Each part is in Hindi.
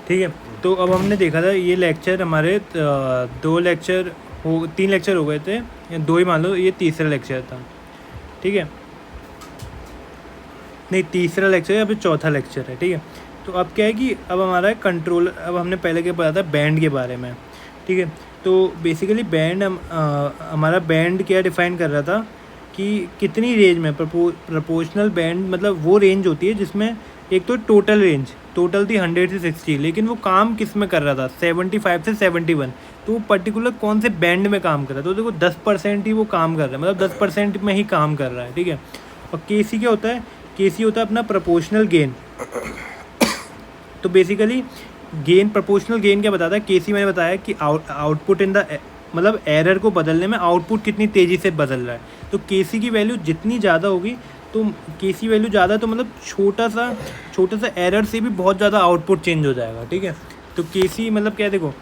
ठीक है। तो अब हमने देखा था ये लेक्चर हमारे 3 लेक्चर हो गए थे, या 2 ही मान लो, ये तीसरा लेक्चर था। ठीक है, नहीं तीसरा लेक्चर है, अभी चौथा लेक्चर है। ठीक है, तो अब क्या है कि अब हमारा कंट्रोल, अब हमने पहले क्या पढ़ा था बैंड के बारे में। ठीक है, तो बेसिकली बैंड हमारा बैंड क्या डिफाइन कर रहा था कि कितनी रेंज में प्रोपोर्शनल बैंड, मतलब वो रेंज होती है जिसमें एक तो टोटल थी 100 से 60, लेकिन वो काम किस में कर रहा था 75 से 71, तो वो पर्टिकुलर कौन से बैंड में काम कर रहा था। तो देखो 10% ही वो काम कर रहा है, मतलब 10% में ही काम कर रहा है। ठीक है, और केसी क्या होता है, केसी होता है अपना प्रोपोर्शनल गेन। तो बेसिकली गेन, प्रोपोर्शनल गेन क्या बताता है, केसी मैंने बताया कि आउटपुट इन द, मतलब एरर को बदलने में आउटपुट कितनी तेज़ी से बदल रहा है। तो केसी की वैल्यू जितनी ज़्यादा होगी, तो केसी वैल्यू ज़्यादा, तो मतलब छोटा सा एरर से भी बहुत ज़्यादा आउटपुट चेंज हो जाएगा। ठीक है, तो केसी मतलब क्या है, देखो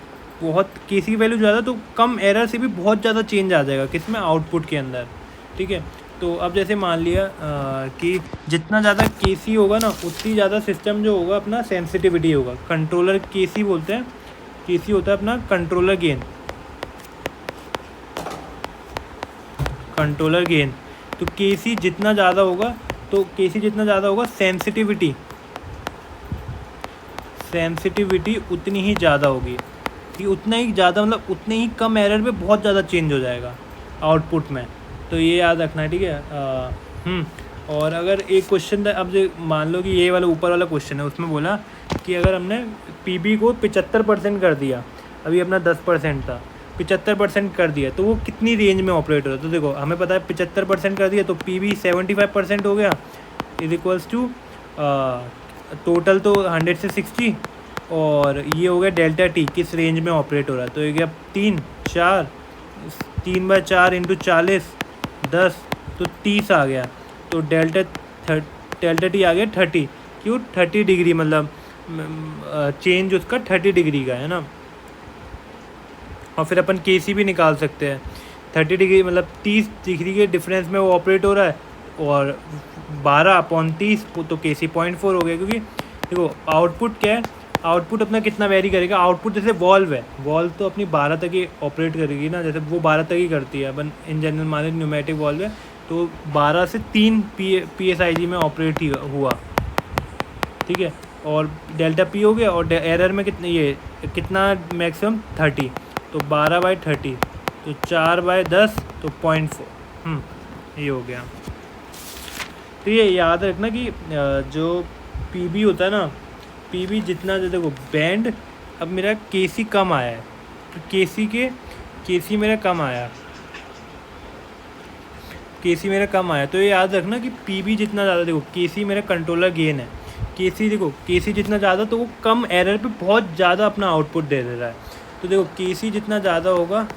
बहुत केसी की वैल्यू ज़्यादा, तो कम एरर से भी बहुत ज़्यादा चेंज आ जाएगा किस में, आउटपुट के अंदर। ठीक है, तो अब जैसे मान लिया कि जितना ज़्यादा केसी होगा ना, उतनी ज़्यादा सिस्टम जो होगा अपना सेंसिटिविटी होगा। कंट्रोलर केसी बोलते हैं, केसी होता है अपना कंट्रोलर गेन। तो केसी जितना ज़्यादा होगा, तो केसी जितना ज़्यादा होगा, सेंसिटिविटी उतनी ही ज़्यादा होगी, कि उतना ही ज़्यादा, मतलब उतने ही कम एरर में बहुत ज़्यादा चेंज हो जाएगा आउटपुट में। तो ये याद रखना है। ठीक है, और अगर एक क्वेश्चन, अब जो मान लो कि ये वाला ऊपर वाला क्वेश्चन है, उसमें बोला कि अगर हमने पीबी को 75% कर दिया, अभी अपना 10% था, 75% कर दिया, तो वो कितनी रेंज में ऑपरेट हो रहा है। तो देखो हमें पता है 75% कर दिया, तो पीबी 75% हो गया, इज इक्वल्स टू टोटल तो 100 से 60, और ये हो गया डेल्टा टी, किस रेंज में ऑपरेट हो रहा है। तो ये गया 3/4 इंटू 40, 10, तो 30 आ गया। तो डेल्टा टी आ गया 30, क्यों 30 डिग्री, मतलब चेंज उसका 30 डिग्री का है ना। और फिर अपन केसी भी निकाल सकते हैं, 30 डिग्री मतलब 30 डिग्री के डिफरेंस में वो ऑपरेट हो रहा है, और 12/30, तो केसी 0.4 हो गया। क्योंकि देखो आउटपुट क्या है, आउटपुट अपना कितना वेरी करेगा, आउटपुट जैसे वॉल्व है, वॉल्व तो अपनी 12 तक ही ऑपरेट करेगी ना, जैसे वो 12 तक ही करती है। अपन इन जनरल मान न्यूमेटिक वॉल्व है, तो 12 से 3 PSIG में ऑपरेट ही हुआ। ठीक है, और डेल्टा पी हो गया, और एरर में कितना मैक्सिमम 30, तो 12/30, तो 4/10, तो 0.4, ये हो गया। तो ये याद रखना कि जो पीबी होता है ना, पीबी जितना, जो देखो बैंड, अब मेरा केसी कम आया है, तो केसी मेरा कम आया, तो ये याद रखना कि पीबी जितना ज़्यादा, देखो केसी मेरा कंट्रोलर गेन है, केसी जितना ज़्यादा, तो वो कम एरर पे बहुत ज़्यादा अपना आउटपुट दे रहा है। तो देखो केसी जितना ज़्यादा होगा,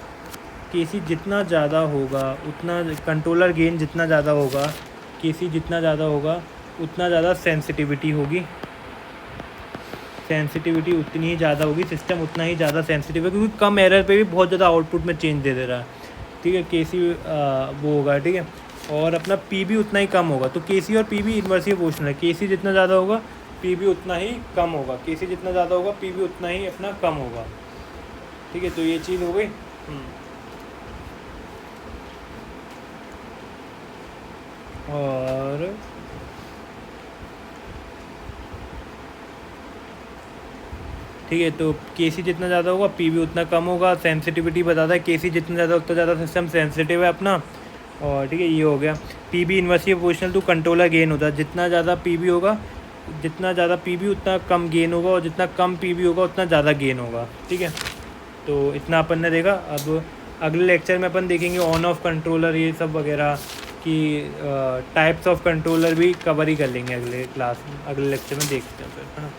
उतना कंट्रोलर गेन जितना ज़्यादा होगा, केसी जितना ज़्यादा होगा, उतना ज़्यादा सेंसिटिविटी होगी, सेंसिटिविटी उतनी ही ज़्यादा होगी, सिस्टम उतना ही ज़्यादा सेंसिटिव है, क्योंकि कम एरर पे भी बहुत ज़्यादा आउटपुट में चेंज दे रहा है। ठीक है, केसी वो होगा। ठीक है, और अपना पीबी उतना ही कम होगा। तो केसी और पीबी इन्वर्सली प्रोपोर्शनल है, केसी जितना ज़्यादा होगा पीबी उतना ही कम होगा, केसी जितना ज़्यादा होगा पीबी उतना ही अपना कम होगा। ठीक है, तो ये चीज़ हो गई। और ठीक है, तो केसी जितना ज़्यादा होगा पीबी उतना कम होगा। सेंसिटिविटी बताता है केसी जितना ज़्यादा उतना ज़्यादा सिस्टम सेंसिटिव है अपना। और ठीक है, ये हो गया। PB inversely proportional to controller gain होता है, जितना ज़्यादा पीबी होगा, जितना ज़्यादा पीबी उतना कम गेन होगा, और जितना कम पीबी होगा उतना ज़्यादा गेन होगा। ठीक है, तो इतना अपन ने देखा। अब अगले लेक्चर में अपन देखेंगे ऑन ऑफ कंट्रोलर, ये सब वगैरह कि टाइप्स ऑफ कंट्रोलर भी कवर ही कर लेंगे अगले लेक्चर में, देखते हैं फिर, है ना।